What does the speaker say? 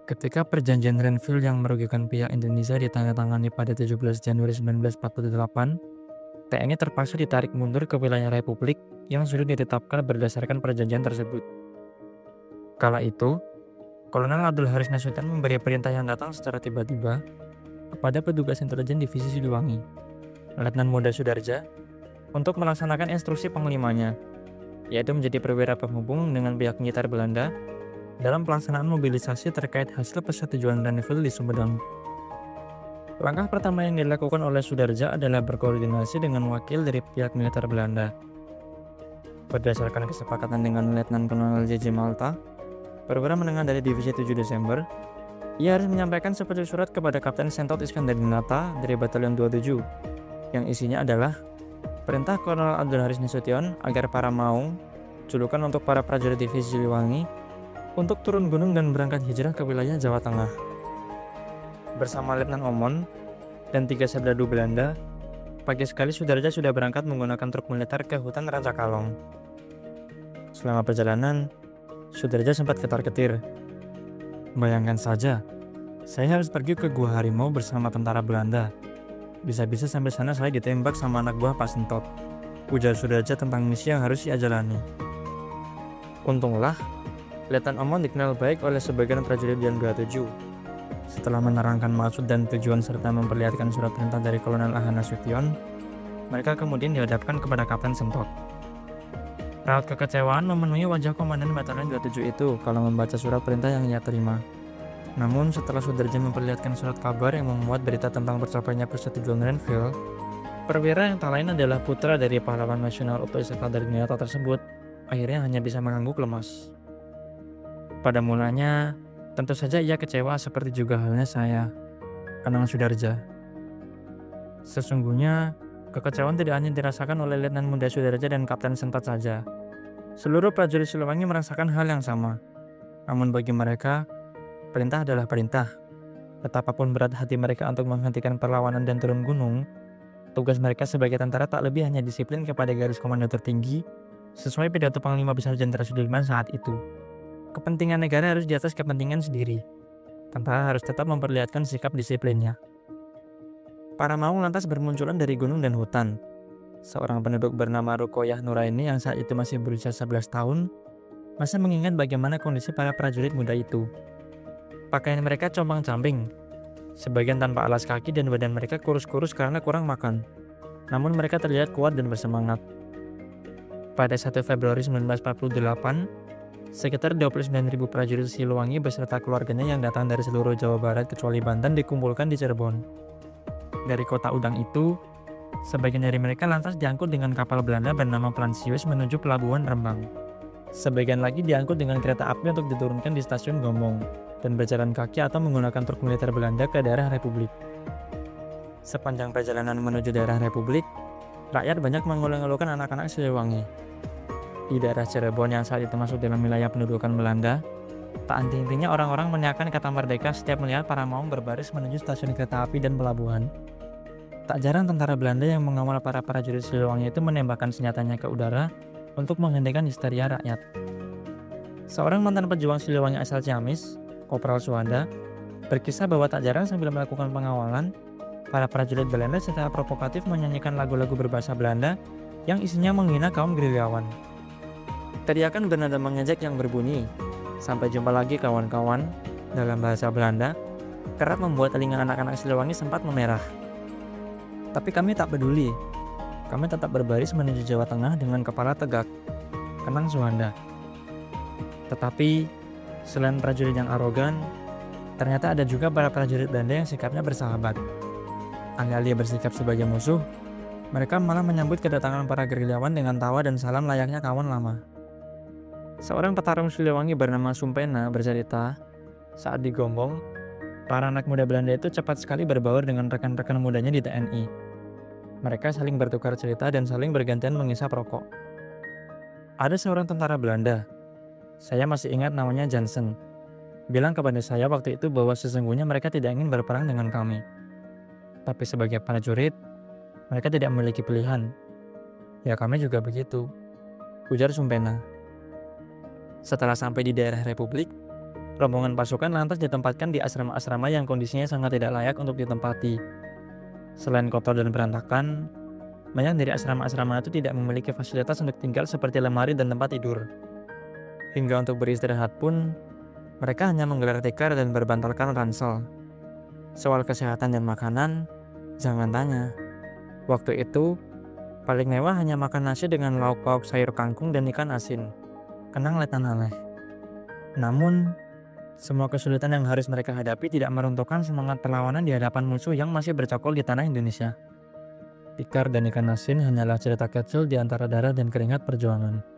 Ketika perjanjian Renville yang merugikan pihak Indonesia ditandatangani pada 17 Januari 1948, TNI terpaksa ditarik mundur ke wilayah Republik yang sudah ditetapkan berdasarkan perjanjian tersebut. Kala itu, Kolonel Abdul Haris Nasution memberi perintah yang datang secara tiba-tiba kepada petugas intelijen divisi Siliwangi, Letnan Muda Sudarja, untuk melaksanakan instruksi panglimanya, yaitu menjadi perwira penghubung dengan pihak militer Belanda dalam pelaksanaan mobilisasi terkait hasil persetujuan Renville di Sumedang. Langkah pertama yang dilakukan oleh Sudarja adalah berkoordinasi dengan wakil dari pihak militer Belanda. Berdasarkan kesepakatan dengan Letnan Kolonel J.J. Malta, perwira menengah dari Divisi 7 Desember, ia harus menyampaikan seperti surat kepada Kapten Sentot Iskandar Dinata dari Batalion 27, yang isinya adalah perintah Kolonel Abdul Haris Nasution agar para Maung, julukan untuk para prajurit Divisi Siliwangi, untuk turun gunung dan berangkat hijrah ke wilayah Jawa Tengah. Bersama Letnan Omon dan 3 serdadu Belanda, pagi sekali Sudarja sudah berangkat menggunakan truk militer ke hutan Raja Kalong. Selama perjalanan, Sudarja sempat ketar-ketir. Bayangkan saja, saya harus pergi ke Gua Harimau bersama tentara Belanda. Bisa-bisa sampai sana saya ditembak sama anak buah Pak Sentot, ujar Sudarja tentang misi yang harus ia jalani. Untunglah, Letnan Omon dikenal baik oleh sebagian prajurit Dian 27. Setelah menerangkan maksud dan tujuan serta memperlihatkan surat perintah dari Kolonel A.H. Nasution, mereka kemudian dihadapkan kepada Kapten Sentot. Raut kekecewaan memenuhi wajah Komandan Batalion 27 itu kalau membaca surat perintah yang ia terima. Namun setelah Sudarja memperlihatkan surat kabar yang memuat berita tentang tercapainya persetujuan Renville, perwira yang tak lain adalah putra dari pahlawan nasional Utoy Sekardinata tersebut, akhirnya hanya bisa mengangguk lemas. Pada mulanya, tentu saja ia kecewa seperti juga halnya saya, Kanang Sudarja. Sesungguhnya, kekecewaan tidak hanya dirasakan oleh Letnan Muda Sudarja dan Kapten Sentot saja. Seluruh prajurit Siliwangi merasakan hal yang sama. Namun bagi mereka, perintah adalah perintah. Betapapun berat hati mereka untuk menghentikan perlawanan dan turun gunung, tugas mereka sebagai tentara tak lebih hanya disiplin kepada garis komando tertinggi, sesuai pidato Panglima Besar Jenderal Sudirman saat itu. Kepentingan negara harus di atas kepentingan sendiri. Tentara harus tetap memperlihatkan sikap disiplinnya. Para Maung lantas bermunculan dari gunung dan hutan. Seorang penduduk bernama Rukoyah Nuraini yang saat itu masih berusia 11 tahun, masih mengingat bagaimana kondisi para prajurit muda itu. Pakaian mereka compang-camping, sebagian tanpa alas kaki dan badan mereka kurus-kurus karena kurang makan. Namun mereka terlihat kuat dan bersemangat. Pada 1 Februari 1948, sekitar 29.000 prajurit Siliwangi beserta keluarganya yang datang dari seluruh Jawa Barat kecuali Banten dikumpulkan di Cirebon. Dari kota Udang itu, sebagian dari mereka lantas diangkut dengan kapal Belanda bernama Fransius menuju pelabuhan Rembang. Sebagian lagi diangkut dengan kereta api untuk diturunkan di stasiun Gombong dan berjalan kaki atau menggunakan truk militer Belanda ke daerah Republik. Sepanjang perjalanan menuju daerah Republik, rakyat banyak mengeluh-ngeluhkan anak-anak Siliwangi. Di daerah Cirebon yang saat itu masuk dalam wilayah pendudukan Belanda, tak henti-hentinya orang-orang meneriakkan kata merdeka setiap melihat para Maung berbaris menuju stasiun kereta api dan pelabuhan. Tak jarang tentara Belanda yang mengawal para prajurit Siliwangi itu menembakkan senjatanya ke udara untuk menghentikan histeria rakyat. Seorang mantan pejuang Siliwangi asal Ciamis, Kopral Suwanda, berkisah bahwa tak jarang sambil melakukan pengawalan, para prajurit Belanda secara provokatif menyanyikan lagu-lagu berbahasa Belanda yang isinya menghina kaum gerilyawan. Teriakan bernada mengejek yang berbunyi, "Sampai jumpa lagi kawan-kawan," dalam bahasa Belanda, kerap membuat telinga anak-anak Siliwangi sempat memerah. Tapi kami tak peduli. Kami tetap berbaris menuju Jawa Tengah dengan kepala tegak, kenang Suwanda. Tetapi, selain prajurit yang arogan, ternyata ada juga para prajurit Belanda yang sikapnya bersahabat. Alih-alih bersikap sebagai musuh, mereka malah menyambut kedatangan para gerilyawan dengan tawa dan salam layaknya kawan lama. Seorang petarung Siliwangi bernama Sumpena bercerita, saat di Gombong, para anak muda Belanda itu cepat sekali berbaur dengan rekan-rekan mudanya di TNI. Mereka saling bertukar cerita dan saling bergantian mengisap rokok. Ada seorang tentara Belanda, saya masih ingat namanya Jansen, bilang kepada saya waktu itu bahwa sesungguhnya mereka tidak ingin berperang dengan kami. Tapi sebagai prajurit, mereka tidak memiliki pilihan. Ya kami juga begitu, ujar Sumpena. Setelah sampai di daerah Republik, Rombongan pasukan lantas ditempatkan di asrama-asrama yang kondisinya sangat tidak layak untuk ditempati. Selain kotor dan berantakan, banyak dari asrama-asrama itu tidak memiliki fasilitas untuk tinggal seperti lemari dan tempat tidur. Hingga untuk beristirahat pun, mereka hanya menggelar tikar dan berbantalkan ransel. Soal kesehatan dan makanan, jangan tanya. Waktu itu, paling mewah hanya makan nasi dengan lauk pauk sayur kangkung dan ikan asin. Kenang Letnan Aleh. Namun, semua kesulitan yang harus mereka hadapi tidak meruntuhkan semangat perlawanan di hadapan musuh yang masih bercokol di tanah Indonesia. Tikar dan ikan asin hanyalah cerita kecil di antara darah dan keringat perjuangan.